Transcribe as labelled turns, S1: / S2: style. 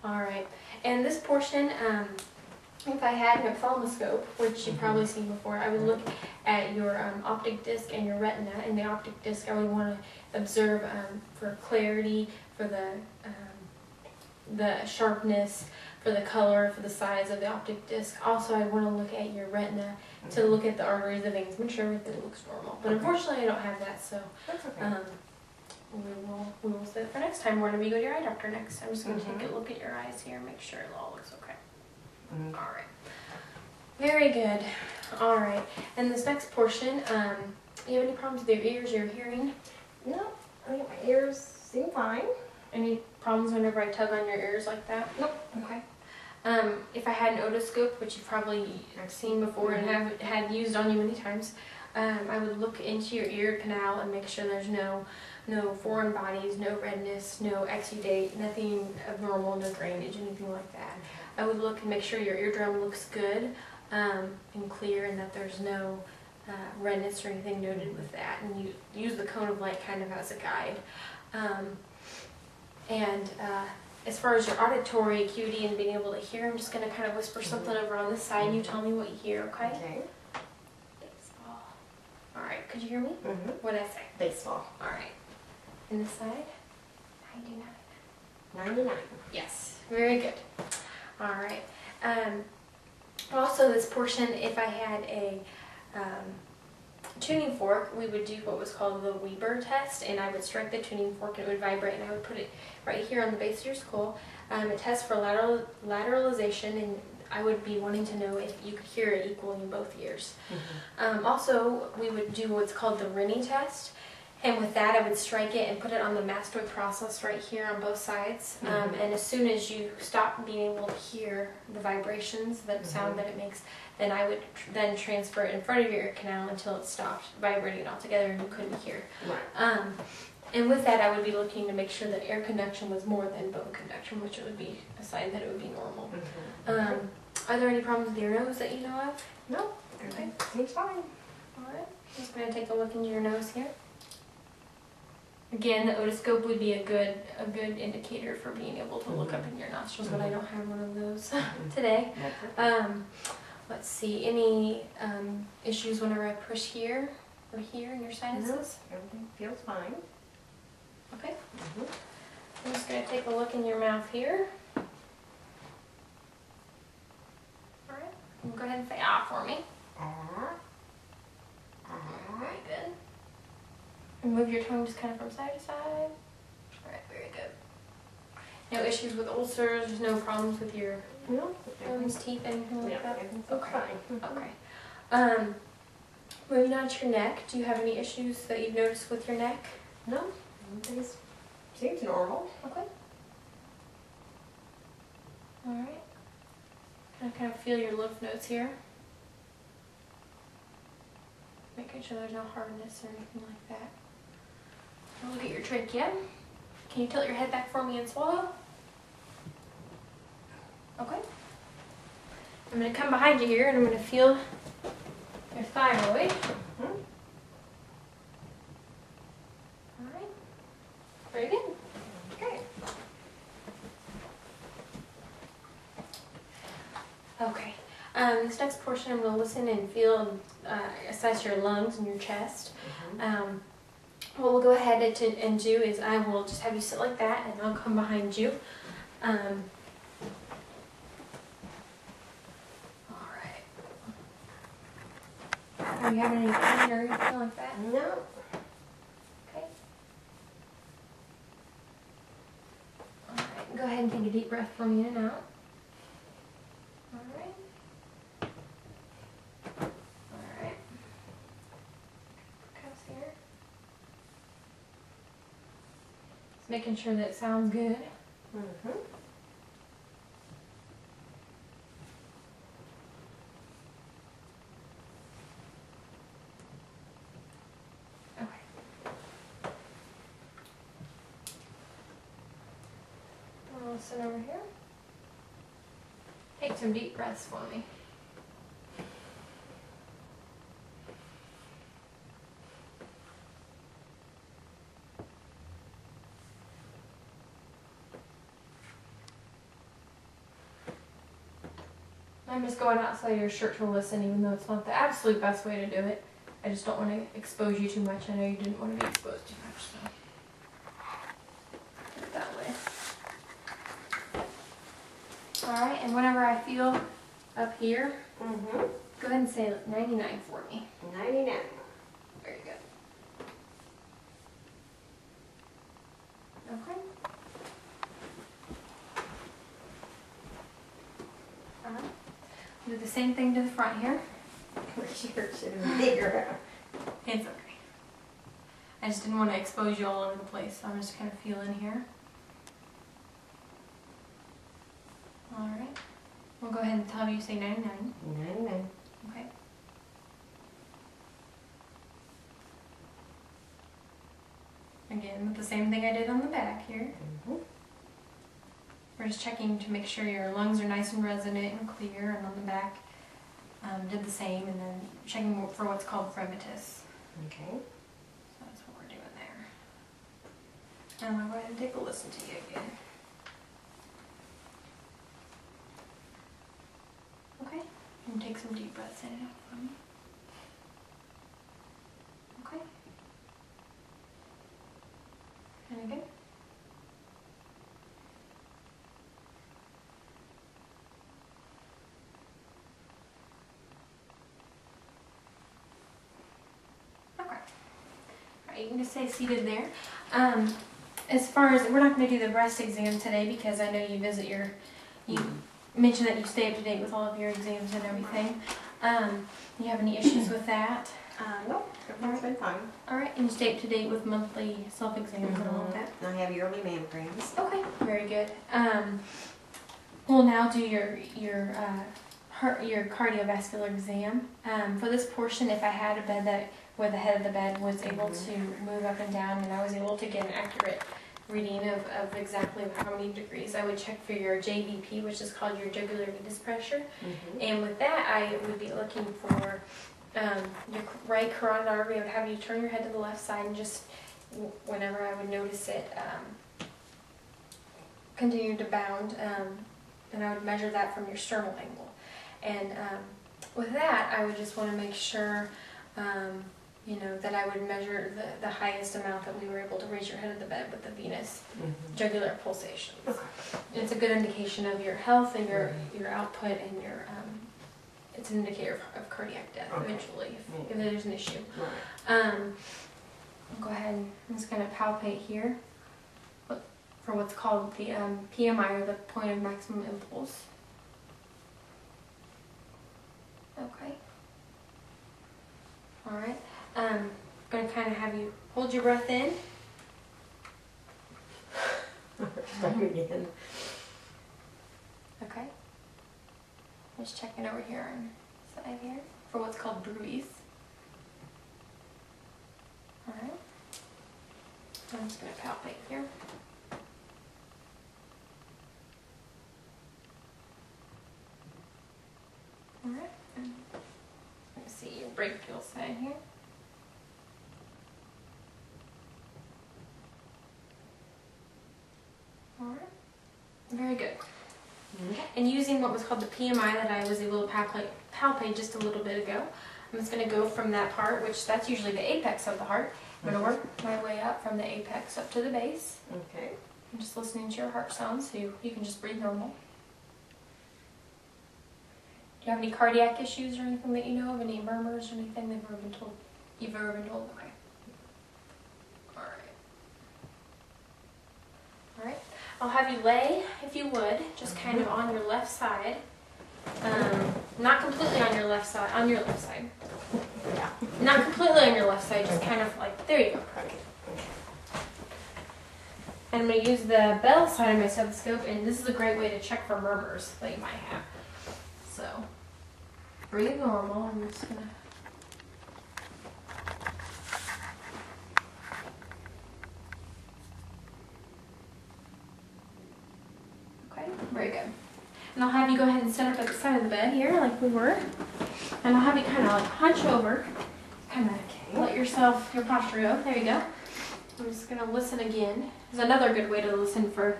S1: All right. And this portion, if I had an ophthalmoscope, which you've probably seen before, I would look at your optic disc and your retina. And the optic disc, I would want to observe for clarity, for the sharpness, for the color, for the size of the optic disc. Also, I want to look at your retina to look at the arteries, the veins, make sure everything looks normal. But unfortunately, I don't have that, so
S2: That's okay.
S1: we will save it for next time. Whenever you go to your eye doctor next, I'm just going to take a look at your eyes here, make sure it all looks okay. All right. Very good. All right. And this next portion, you have any problems with your ears or your hearing?
S2: No, I think my ears seem fine.
S1: Any problems whenever I tug on your ears like that?
S2: Nope.
S1: Okay. If I had an otoscope, which you've probably seen before and have had used on you many times, I would look into your ear canal and make sure there's no foreign bodies, no redness, no exudate, nothing abnormal, no drainage, anything like that. I would look and make sure your eardrum looks good and clear, and that there's no redness or anything noted with that. And you use the cone of light kind of as a guide. As far as your auditory acuity and being able to hear, I'm just going to kind of whisper something over on this side, and you tell me what you hear, okay?
S2: Okay.
S1: Baseball. All right, could you hear me?
S2: Mm-hmm.
S1: What did I say?
S2: Baseball.
S1: All right. And this side? 99.
S2: 99.
S1: Yes, very good. All right. Also, this portion, if I had a tuning fork, we would do what was called the Weber test, and I would strike the tuning fork and it would vibrate, and I would put it right here on the base of your skull. It tests for lateralization, and I would be wanting to know if you could hear it equally in both ears. Also, we would do what's called the Rennie test, and with that I would strike it and put it on the mastoid process right here on both sides. And as soon as you stop being able to hear the vibrations, that sound that it makes, then I would then transfer it in front of your ear canal until it stopped vibrating altogether and you couldn't hear.
S2: Right.
S1: And with that, I would be looking to make sure that air conduction was more than bone conduction, which would be a sign that it would be normal. Are there any problems with your nose that you know of?
S2: No, everything seems fine.
S1: All right. I'm just going to take a look into your nose here. Again, the otoscope would be a good indicator for being able to look up in your nostrils, but I don't have one of those today. Let's see, any issues whenever I push here or here in your sinuses?
S2: No, everything feels fine.
S1: Okay. I'm just going to take a look in your mouth here. All right. And go ahead and say ah for me. Very good. And move your tongue just kind of from side to side. All right, very good. No issues with ulcers, no problems with your gums, teeth, anything like that?
S2: Everything's fine.
S1: Okay. Moving on to your neck, do you have any issues that you've noticed with your neck?
S2: No, everything seems normal.
S1: Okay. All right. I kind of feel your lymph nodes here. Making sure there's no hardness or anything like that. I'll look at your trachea. Can you tilt your head back for me and swallow? Okay. I'm going to come behind you here and I'm going to feel your thyroid. All right. Very good. Okay. Okay. This next portion I'm going to listen and feel, assess your lungs and your chest. What we'll go ahead and do is I will just have you sit like that and I'll come behind you. Alright. Are you having any pain or anything like that?
S2: No.
S1: Okay. Alright, go ahead and take a deep breath for me in and out. Alright. Alright. Cups here. Just making sure that it sounds good. Listen over here. Take some deep breaths for me. I'm just going outside your shirt to listen, even though it's not the absolute best way to do it. I just don't want to expose you too much. I know you didn't want to be exposed too much, so do it that way. Alright, and whenever I feel up here, go ahead and say 99 for me.
S2: 99.
S1: Very good. Okay. Alright. Do the same thing to the front here.
S2: My shirt should have been bigger.
S1: It's okay. I just didn't want to expose you all over the place, so I'm just kind of feeling here. Alright. We'll go ahead and tell you say 99.
S2: 99.
S1: Okay. Again, with the same thing I did on the back here. We're just checking to make sure your lungs are nice and resonant and clear, and on the back did the same, and then checking for what's called fremitus.
S2: Okay.
S1: So that's what we're doing there. And I'll go ahead and take a listen to you again. Okay, and take some deep breaths in and out for me. Okay. And again. Okay. Alright, you can just stay seated there. As far as, we're not going to do the breast exam today because I know you mentioned that you stay up to date with all of your exams and everything. You have any issues with that?
S2: Nope, everything's been fine.
S1: Alright, and you stay up to date with monthly self-exams and all of that?
S2: I have yearly mammograms.
S1: Okay, very good. We'll now do your cardiovascular exam. For this portion, if I had a bed where the head of the bed was able to move up and down, and I was able to get an accurate reading of exactly how many degrees, I would check for your JVP, which is called your jugular venous pressure. And with that, I would be looking for your right carotid artery. I would have you turn your head to the left side, and just whenever I would notice it continue to bound, and I would measure that from your sternal angle. And with that, I would just want to make sure that I would measure the highest amount that we were able to raise your head of the bed with the venous jugular pulsations.
S2: Okay.
S1: It's a good indication of your health and your output, and it's an indicator of cardiac death eventually if there's an issue.
S2: Right.
S1: I'll go ahead and I'm just going to palpate here for what's called the PMI, or the point of maximum impulse. Okay. Alright. I'm going to kind of have you hold your breath in.
S2: Start again.
S1: Okay. Just checking over here on the side here for what's called bruise. Alright. I'm just going to palpate here. Alright. Let me see your brachial side here. Alright. Very good. And using what was called the PMI that I was able to palpate just a little bit ago, I'm just going to go from that part, which that's usually the apex of the heart. I'm going to work my way up from the apex up to the base.
S2: Okay.
S1: I'm just listening to your heart sounds, so you can just breathe normal. Do you have any cardiac issues or anything that you know of? Any murmurs or anything that you've ever been told? Okay. Alright. Alright. I'll have you lay, if you would, just kind of on your left side. Not completely on your left side,
S2: Yeah.
S1: Not completely on your left side, just kind of like, there you go.
S2: Okay.
S1: And I'm going to use the bell side of my stethoscope, and this is a great way to check for murmurs that you might have. So, breathe normal. I'm just going to... Okay, very good. And I'll have you go ahead and stand up at the side of the bed here, like we were. And I'll have you kind of like hunch over, kind of let your posture go. There you go. I'm just going to listen again. This is another good way to listen for